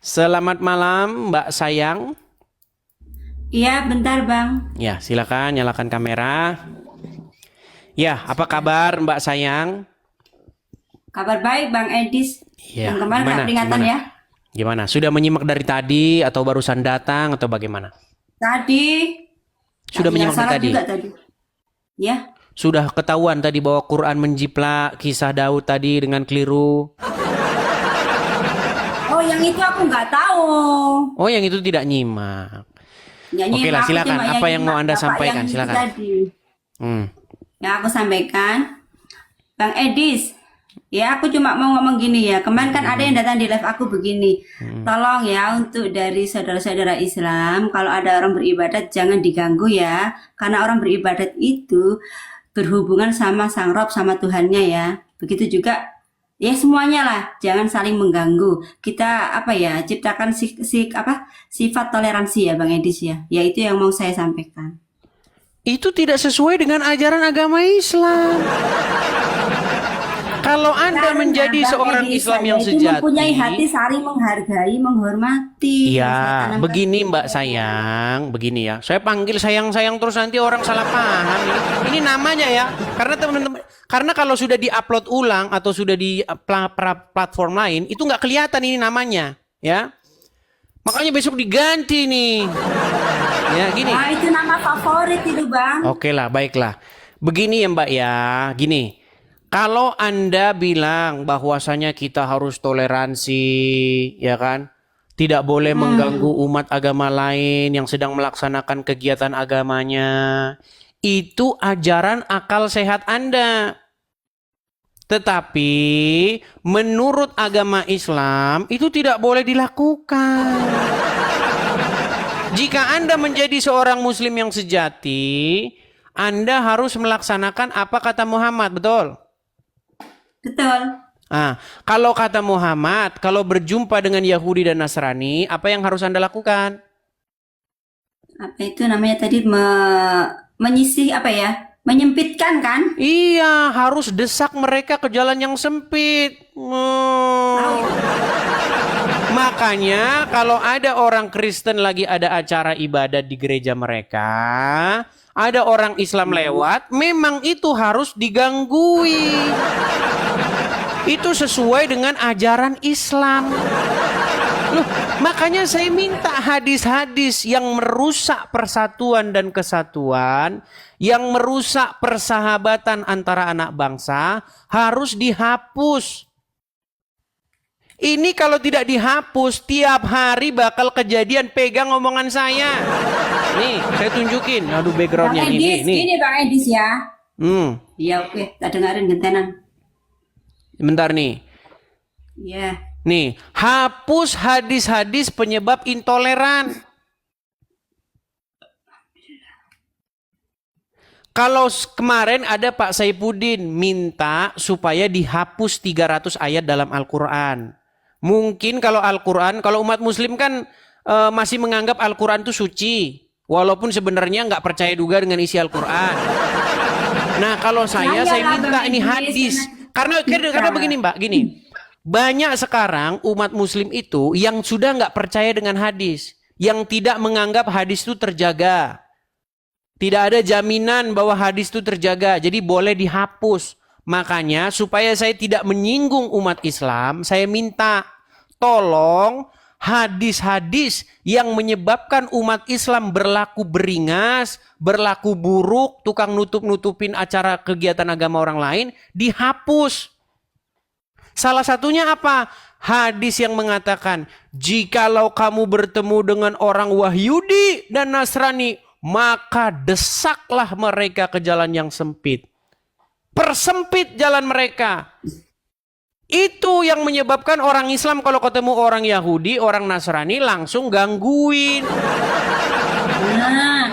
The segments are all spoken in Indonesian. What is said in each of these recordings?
Selamat malam, Mbak Sayang. Iya, bentar Bang. Ya, silakan nyalakan kamera. Ya, apa kabar Mbak Sayang? Kabar baik Bang Edis. Ya, Yang kemarin kena gimana? peringatan Gimana? ya. Gimana? Sudah menyimak dari tadi atau barusan datang atau bagaimana? Tadi, tak Sudah tinggal menyimak dari salat tadi. juga tadi. Ya. Sudah ketahuan tadi bahwa Quran menjiplak kisah Daud tadi dengan keliru. Oh, yang itu aku nggak tahu. Oh, yang itu tidak nyimak. Oke Nyanyiin lah, aku silakan. cuma yang Apa yang mau nyimak Anda Bapak yang sampaikan? itu Silakan. tadi. Hmm. Yang aku sampaikan, Bang Edis. Ya, aku cuma mau ngomong gini ya. Kemarin kan ada yang datang di live aku begini. Tolong ya untuk dari saudara-saudara Islam, kalau ada orang beribadat jangan diganggu ya. Karena orang beribadat itu berhubungan sama Sang Rob, sama Tuhannya ya. Begitu juga ya semuanya lah, jangan saling mengganggu. Kita apa ya, ciptakan sifat toleransi ya Bang Edis ya. Ya itu yang mau saya sampaikan. Itu tidak sesuai dengan ajaran agama Islam. Kalau Anda Karena menjadi Bang seorang Edis, Islam saya yang itu mempunyai hati sejati, saling menghargai, menghormati. Yang saya iya, tanamkan begini di Mbak saya. Sayang, begini ya. Saya panggil sayang-sayang terus nanti orang salah paham ini. Ini namanya ya. Karena teman-teman, karena kalau sudah diupload ulang atau sudah di platform lain, itu nggak kelihatan ini namanya, ya. Makanya besok diganti nih. Ya, gini. Nah, itu nama favorit itu, Bang. Oke lah, baiklah. Begini ya Mbak ya, gini. Kalau Anda bilang bahwasanya kita harus toleransi, ya kan? Tidak boleh mengganggu umat agama lain yang sedang melaksanakan kegiatan agamanya. Itu ajaran akal sehat Anda. Tetapi menurut agama Islam itu tidak boleh dilakukan. Jika Anda menjadi seorang muslim yang sejati, Anda harus melaksanakan apa kata Muhammad, betul? Betul. Ah, kalau kata Muhammad, kalau berjumpa dengan Yahudi dan Nasrani, apa yang harus Anda lakukan? Apa itu namanya tadi menyisih apa ya? Menyempitkan kan? Iya, harus desak mereka ke jalan yang sempit. Tahu. Makanya kalau ada orang Kristen lagi ada acara ibadat di gereja mereka, ada orang Islam lewat, memang itu harus diganggui. Itu sesuai dengan ajaran Islam. Loh, makanya saya minta hadis-hadis yang merusak persatuan dan kesatuan, yang merusak persahabatan antara anak bangsa, harus dihapus. Ini kalau tidak dihapus, tiap hari bakal kejadian, pegang omongan saya. Nih, saya tunjukin. Aduh, Bang backgroundnya Edis, nih. gini Bang Edis ya. Hmm, Iya, oke, tak dengerin gentenan. bentar nih. Iya. Nih, hapus hadis-hadis penyebab intoleran. Kalau kemarin ada Pak Saifuddin minta supaya dihapus 300 ayat dalam Al-Quran. Mungkin kalau Al-Quran, kalau umat muslim kan masih menganggap Al-Quran itu suci. Walaupun sebenarnya nggak percaya juga dengan isi Al-Quran. Nah kalau saya Iyalah, minta Bang ini Edis, hadis. Karena kita. begini Mbak, gini. Banyak sekarang umat muslim itu yang sudah nggak percaya dengan hadis. Yang tidak menganggap hadis itu terjaga. Tidak ada jaminan bahwa hadis itu terjaga, jadi boleh dihapus. Makanya supaya saya tidak menyinggung umat Islam, saya minta tolong hadis-hadis yang menyebabkan umat Islam berlaku beringas, berlaku buruk, tukang nutup-nutupin acara kegiatan agama orang lain, dihapus. Salah satunya apa? Hadis yang mengatakan, jikalau kamu bertemu dengan orang Wahyudi dan Nasrani, maka desaklah mereka ke jalan yang sempit. Persempit jalan mereka. Itu yang menyebabkan orang Islam kalau ketemu orang Yahudi, orang Nasrani langsung gangguin. Nah,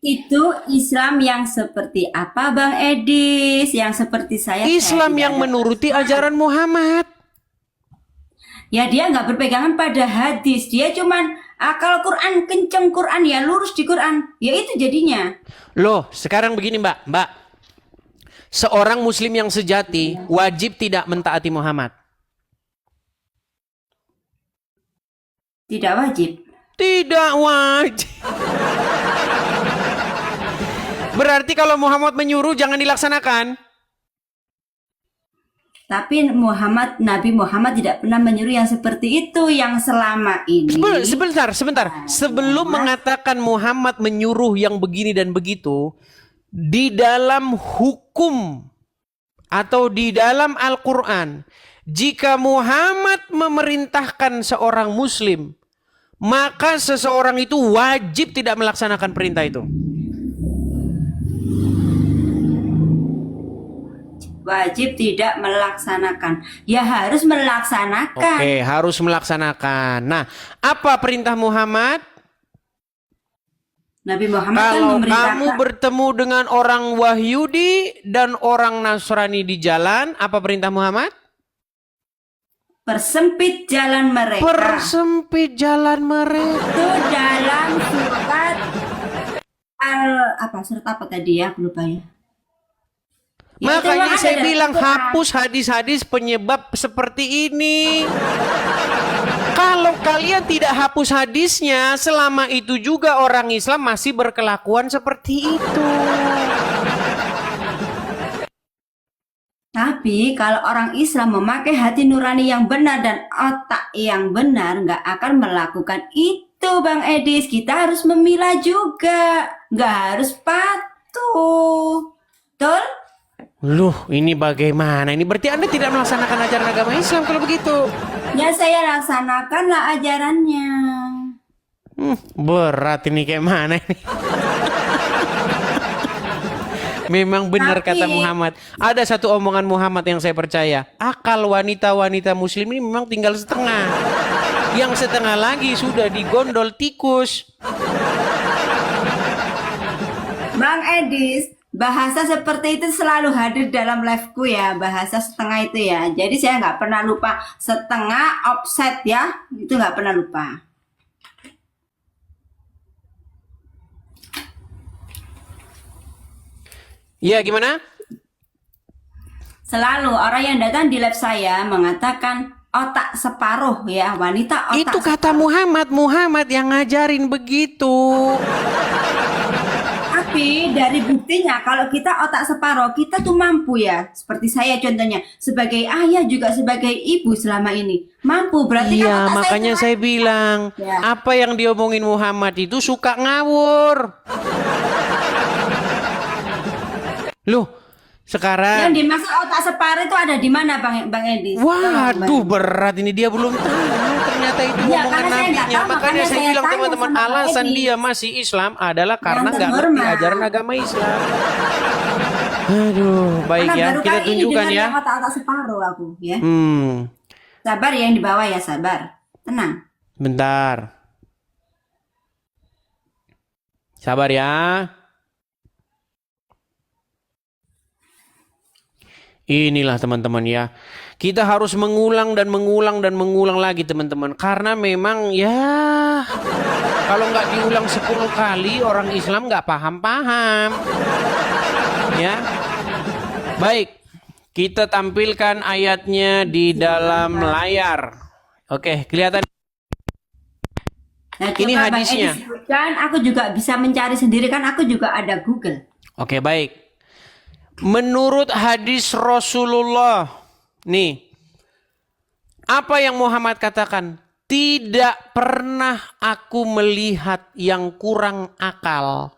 itu Islam yang seperti apa Bang Edis? Yang seperti saya Islam tidak yang ada. menuruti ajaran Muhammad. Ya dia nggak berpegangan pada hadis. Dia cuman kalau Quran kenceng Quran ya lurus di Quran. Ya itu jadinya. Loh, sekarang begini Mbak. Seorang muslim yang sejati wajib tidak mentaati Muhammad. Tidak wajib. Tidak wajib. Berarti kalau Muhammad menyuruh jangan dilaksanakan. Tapi Nabi Muhammad tidak pernah menyuruh yang seperti itu, yang selama ini. Sebentar. Sebelum mengatakan Muhammad menyuruh yang begini dan begitu, di dalam hukum atau di dalam Al-Quran, jika Muhammad memerintahkan seorang muslim, maka seseorang itu wajib tidak melaksanakan perintah itu. Wajib tidak melaksanakan. Ya harus melaksanakan. Oke, harus melaksanakan. Nah, apa perintah Muhammad? Nabi Muhammad kan Kalau memerintahkan. kamu bertemu dengan orang Wahyudi dan orang Nasrani di jalan, apa perintah Muhammad? Persempit jalan mereka. Persempit jalan mereka. Itu dalam surat surat apa tadi ya? Aku lupa ya. Ya, itu Makanya ada saya dalam bilang Quran. hapus hadis-hadis penyebab seperti ini. Kalau kalian tidak hapus hadisnya, selama itu juga orang Islam masih berkelakuan seperti itu. Tapi kalau orang Islam memakai hati nurani yang benar dan otak yang benar, nggak akan melakukan itu, Bang Edis. Kita harus memilah juga, nggak harus patuh. Betul? Loh, ini bagaimana? Ini berarti Anda tidak melaksanakan ajaran agama Islam kalau begitu. Ya saya laksanakanlah ajarannya. Berat ini kayak mana ini? Memang benar Tapi- kata Muhammad. Ada satu omongan Muhammad yang saya percaya. Akal wanita-wanita muslim ini memang tinggal setengah. Yang setengah lagi sudah digondol tikus. Bang Edis, bahasa seperti itu selalu hadir dalam live-ku ya, bahasa setengah itu ya. Jadi saya nggak pernah lupa setengah offset ya, itu nggak pernah lupa. Iya, gimana? Selalu orang yang datang di live saya mengatakan otak separuh ya, wanita otak Itu kata Muhammad yang ngajarin begitu. Tapi dari buktinya kalau kita otak separuh, kita tuh mampu ya. Seperti saya contohnya, sebagai ayah juga sebagai ibu selama ini. Mampu, berarti kan Iya, otak makanya saya saya bilang, Ya. apa yang diomongin Muhammad itu suka ngawur. Loh, yang sekarang dimaksud otak separuh itu ada di mana Bang Edis? waduh, berat ini, dia belum tahu ternyata itu Iya, omongan karena saya nggak nabinya. tahu, Makanya makanya saya saya bilang tanya teman-teman, sama Pak alasan Edi. dia masih Islam adalah karena nggak ngerti terhormat. ajaran agama Islam. Aduh, baik Karena ya, baru kita kali ini tunjukkan dengar ya. yang otak-otak separuh aku ya. Sabar, Sabar ya yang di bawah ya, sabar. Tenang. bentar. Sabar ya. Inilah teman-teman ya. Kita harus mengulang dan mengulang dan mengulang lagi teman-teman. Karena memang ya kalau nggak diulang 10 kali orang Islam nggak paham-paham. Ya. Baik. Kita tampilkan ayatnya di dalam layar. Oke, kelihatan. Nah, Ini coba Bang hadisnya. Edi sebutkan, aku juga bisa mencari sendiri kan aku juga ada Google. Oke, baik. Menurut hadis Rasulullah, nih, apa yang Muhammad katakan? Tidak pernah aku melihat yang kurang akal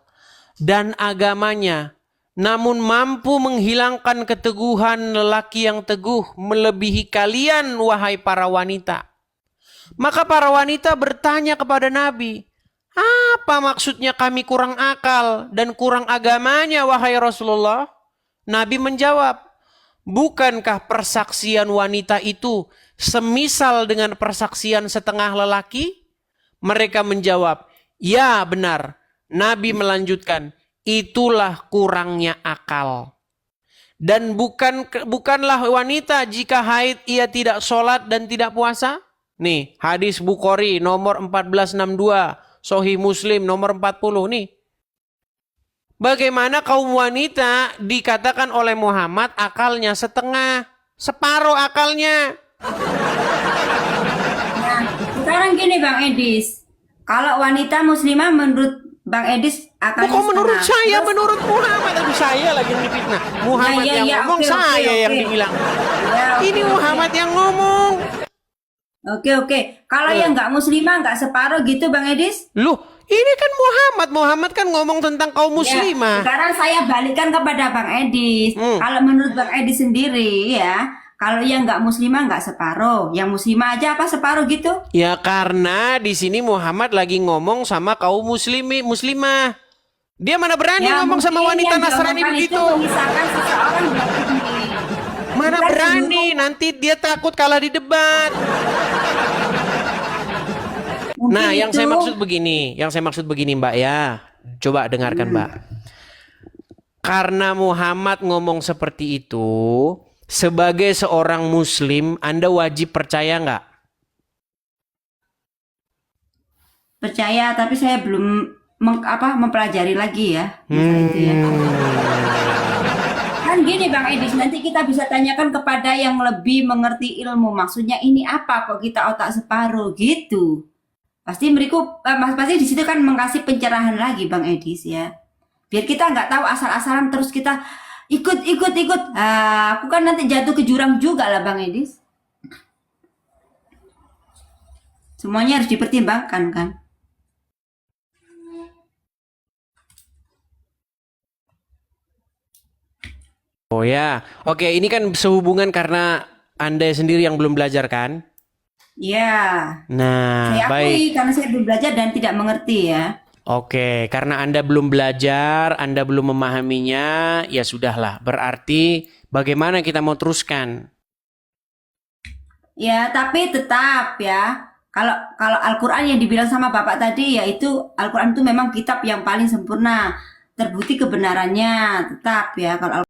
dan agamanya, namun mampu menghilangkan keteguhan lelaki yang teguh melebihi kalian, wahai para wanita. Maka para wanita bertanya kepada Nabi, apa maksudnya kami kurang akal dan kurang agamanya, wahai Rasulullah? Nabi menjawab, bukankah persaksian wanita itu semisal dengan persaksian setengah lelaki? Mereka menjawab, ya benar. Nabi melanjutkan, itulah kurangnya akal. Dan bukanlah wanita jika haid ia tidak sholat dan tidak puasa? Nih, hadis Bukhari nomor 1462, Sahih Muslim nomor 40 nih. Bagaimana kaum wanita dikatakan oleh Muhammad akalnya setengah, separuh akalnya. Nah, sekarang sekarang gini Bang Edis. Kalau wanita muslimah menurut Bang Edis akan Kok menurut setengah. saya, Terus- menurut Muhammad, aduh saya lagi yang difitnah. Muhammad Ya, yang ya, ngomong, oke, saya oke, yang oke. dibilang. Ya, oke, Ini oke. Muhammad yang ngomong. Oke. Kalau yang nggak muslimah nggak separuh gitu Bang Edis? Loh, ini kan Muhammad. Muhammad kan ngomong tentang kaum Ya, muslimah. sekarang saya balikan kepada Bang Edis. Kalau menurut Bang Edis sendiri ya, kalau yang nggak muslimah nggak separuh, yang muslimah aja apa separuh gitu? Ya karena di sini Muhammad lagi ngomong sama kaum muslimah. Dia mana berani Ya, ngomong sama mungkin wanita yang Nasrani diomongkan begitu? itu memisahkan seseorang dari Mana bukan berani, nanti dia takut kalah di debat. Mungkin Nah, yang itu- saya maksud begini Mbak ya. Coba dengarkan Mbak. Karena Muhammad ngomong seperti itu, sebagai seorang muslim, Anda wajib percaya nggak? percaya, tapi saya belum mempelajari lagi ya. Masalah itu ya. Kan gini Bang Edis, nanti kita bisa tanyakan kepada yang lebih mengerti ilmu. Maksudnya ini apa kok kita otak separuh gitu. Pasti pasti di situ kan mengasih pencerahan lagi Bang Edis ya. Biar kita nggak tahu asal-asalan terus kita ikut. Aku kan nanti jatuh ke jurang juga lah Bang Edis. Semuanya harus dipertimbangkan kan. Oh ya, oke, ini kan sehubungan karena Anda sendiri yang belum belajar kan? Ya, Nah, saya baik. akui karena saya belum belajar dan tidak mengerti ya. Oke, karena Anda belum belajar, Anda belum memahaminya, ya sudahlah. Berarti bagaimana kita mau teruskan? Ya, tapi tetap ya. Kalau Al-Qur'an yang dibilang sama Bapak tadi yaitu Al-Qur'an itu memang kitab yang paling sempurna. Terbukti kebenarannya, tetap ya. Kalau